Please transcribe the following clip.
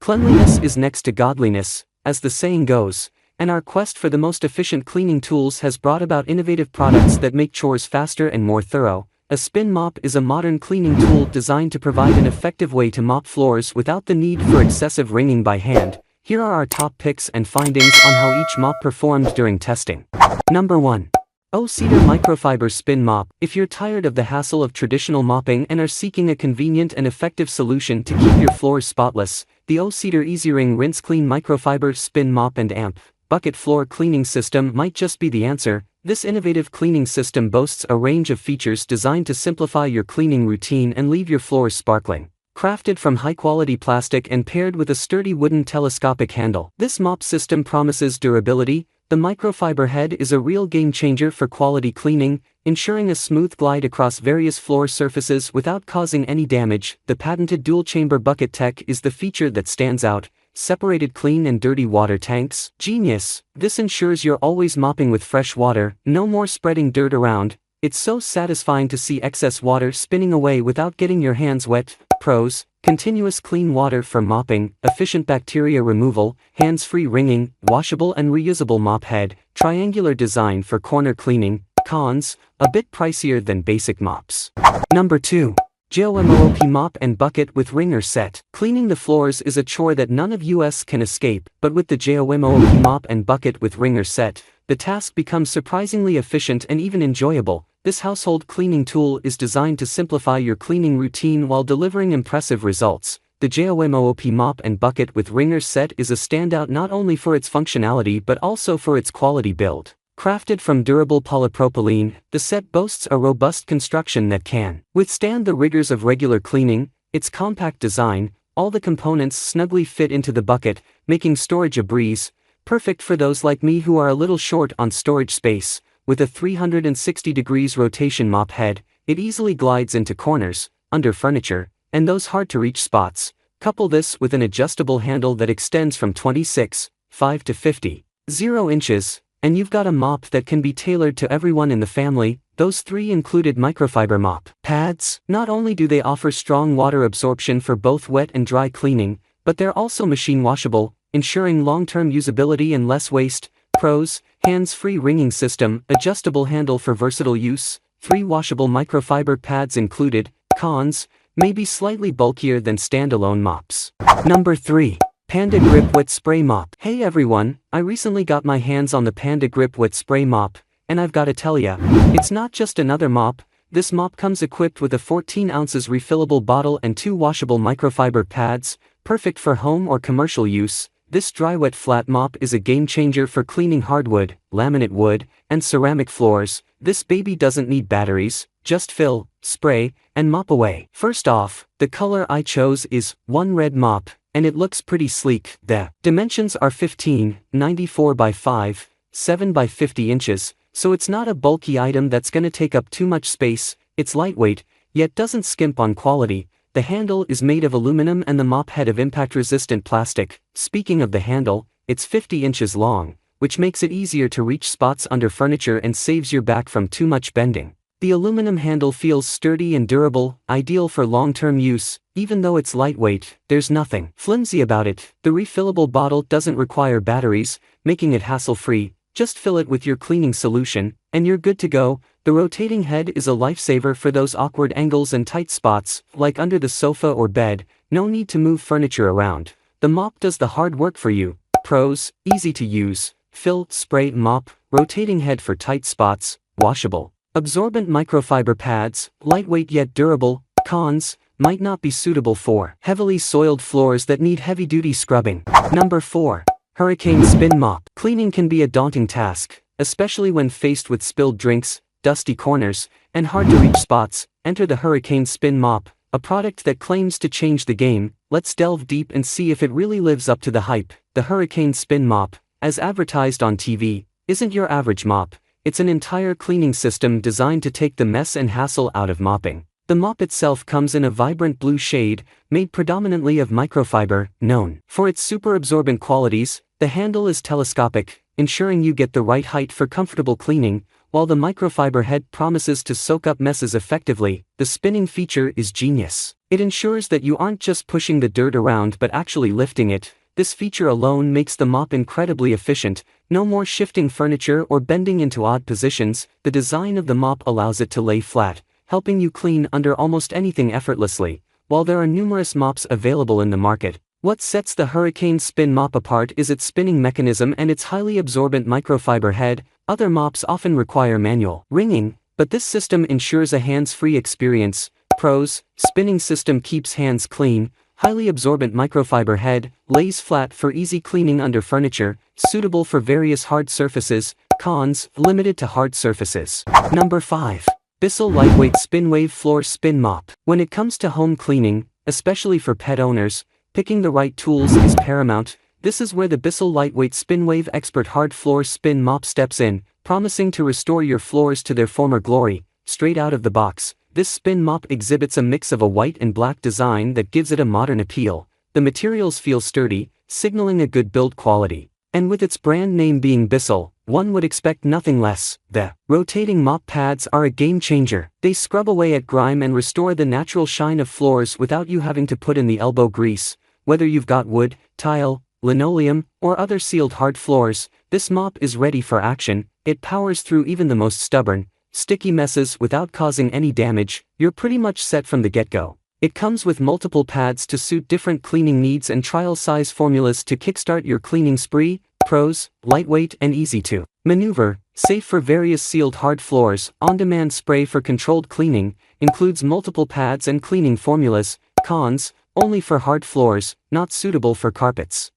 Cleanliness is next to godliness, as the saying goes, and our quest for the most efficient cleaning tools has brought about innovative products that make chores faster and more thorough. A spin mop is a modern cleaning tool designed to provide an effective way to mop floors without the need for excessive wringing by hand. Here are our top picks and findings on how each mop performed during testing. Number 1. O-Cedar Microfiber Spin Mop. If you're tired of the hassle of traditional mopping and are seeking a convenient and effective solution to keep your floors spotless, the O-Cedar EasyWring RinseClean Microfiber Spin Mop and Amp Bucket Floor Cleaning System might just be the answer. This innovative cleaning system boasts a range of features designed to simplify your cleaning routine and leave your floors sparkling. Crafted from high-quality plastic and paired with a sturdy wooden telescopic handle, this mop system promises durability. The microfiber head is a real game-changer for quality cleaning, ensuring a smooth glide across various floor surfaces without causing any damage. The patented dual-chamber bucket tech is the feature that stands out. Separated clean and dirty water tanks. Genius! This ensures you're always mopping with fresh water, no more spreading dirt around. It's so satisfying to see excess water spinning away without getting your hands wet. Pros: continuous clean water for mopping, efficient bacteria removal, hands-free wringing, washable and reusable mop head, triangular design for corner cleaning. Cons: a bit pricier than basic mops. Number 2. JOYMOOP Mop and Bucket with Wringer Set. Cleaning the floors is a chore that none of us can escape, but with the JOYMOOP Mop and Bucket with Wringer Set, the task becomes surprisingly efficient and even enjoyable. This household cleaning tool is designed to simplify your cleaning routine while delivering impressive results. The JOYMOOP Mop and Bucket with Wringer Set is a standout not only for its functionality but also for its quality build. Crafted from durable polypropylene, the set boasts a robust construction that can withstand the rigors of regular cleaning. Its compact design, all the components snugly fit into the bucket, making storage a breeze. Perfect for those like me who are a little short on storage space. With a 360 degrees rotation mop head, it easily glides into corners, under furniture, and those hard-to-reach spots. Couple this with an adjustable handle that extends from 26.5 to 50.0 inches, and you've got a mop that can be tailored to everyone in the family. Those three included microfiber mop pads. Not only do they offer strong water absorption for both wet and dry cleaning, but they're also machine washable, ensuring long-term usability and less waste. Pros: hands-free wringing system, adjustable handle for versatile use, 3 washable microfiber pads included. Cons: maybe slightly bulkier than standalone mops. Number 3. Panda Grip Wet Spray Mop. Hey everyone, I recently got my hands on the Panda Grip Wet Spray Mop, and I've gotta tell ya, it's not just another mop. This mop comes equipped with a 14 ounces refillable bottle and 2 washable microfiber pads, perfect for home or commercial use. This dry wet flat mop is a game changer for cleaning hardwood, laminate wood, and ceramic floors. This baby doesn't need batteries, just fill, spray, and mop away. First off, the color I chose is one red mop, and it looks pretty sleek. The dimensions are 15.94 by 5.7 by 50 inches, so it's not a bulky item that's gonna take up too much space. It's lightweight, yet doesn't skimp on quality. The handle is made of aluminum and the mop head of impact-resistant plastic. Speaking of the handle, it's 50 inches long, which makes it easier to reach spots under furniture and saves your back from too much bending. The aluminum handle feels sturdy and durable, ideal for long-term use. Even though it's lightweight, there's nothing flimsy about it. The refillable bottle doesn't require batteries, making it hassle-free. Just fill it with your cleaning solution, and you're good to go. The rotating head is a lifesaver for those awkward angles and tight spots, like under the sofa or bed. No need to move furniture around. The mop does the hard work for you. Pros: easy to use, fill, spray, mop, rotating head for tight spots, washable. Absorbent microfiber pads, lightweight yet durable. Cons: might not be suitable for heavily soiled floors that need heavy-duty scrubbing. Number 4. Hurricane Spin Mop. Cleaning can be a daunting task, especially when faced with spilled drinks, dusty corners, and hard-to-reach spots. Enter the Hurricane Spin Mop, a product that claims to change the game. Let's delve deep and see if it really lives up to the hype. The Hurricane Spin Mop, as advertised on TV, isn't your average mop. It's an entire cleaning system designed to take the mess and hassle out of mopping. The mop itself comes in a vibrant blue shade, made predominantly of microfiber. Known for its super absorbent qualities, the handle is telescopic, ensuring you get the right height for comfortable cleaning, While the microfiber head promises to soak up messes effectively, the spinning feature is genius. It ensures that you aren't just pushing the dirt around but actually lifting it. This feature alone makes the mop incredibly efficient. No more shifting furniture or bending into odd positions. The design of the mop allows it to lay flat, helping you clean under almost anything effortlessly. While there are numerous mops available in the market, what sets the Hurricane Spin Mop apart is its spinning mechanism and its highly absorbent microfiber head. Other mops often require manual wringing, but this system ensures a hands-free experience. Pros: spinning system keeps hands clean. Highly absorbent microfiber head, lays flat for easy cleaning under furniture, suitable for various hard surfaces. Cons: limited to hard surfaces. Number 5. Bissell Lightweight SpinWave Floor Spin Mop. When it comes to home cleaning, especially for pet owners, picking the right tools is paramount. This is where the Bissell Lightweight SpinWave Expert Hard Floor Spin Mop steps in, promising to restore your floors to their former glory. Straight out of the box, this spin mop exhibits a mix of a white and black design that gives it a modern appeal. The materials feel sturdy, signaling a good build quality. And with its brand name being Bissell, one would expect nothing less. The rotating mop pads are a game changer. They scrub away at grime and restore the natural shine of floors without you having to put in the elbow grease. Whether you've got wood, tile, linoleum, or other sealed hard floors, this mop is ready for action. It powers through even the most stubborn, sticky messes without causing any damage. You're pretty much set from the get-go. It comes with multiple pads to suit different cleaning needs and trial size formulas to kickstart your cleaning spree. Pros: lightweight and easy to maneuver, safe for various sealed hard floors. On-demand spray for controlled cleaning, includes multiple pads and cleaning formulas. Cons: only for hard floors, not suitable for carpets.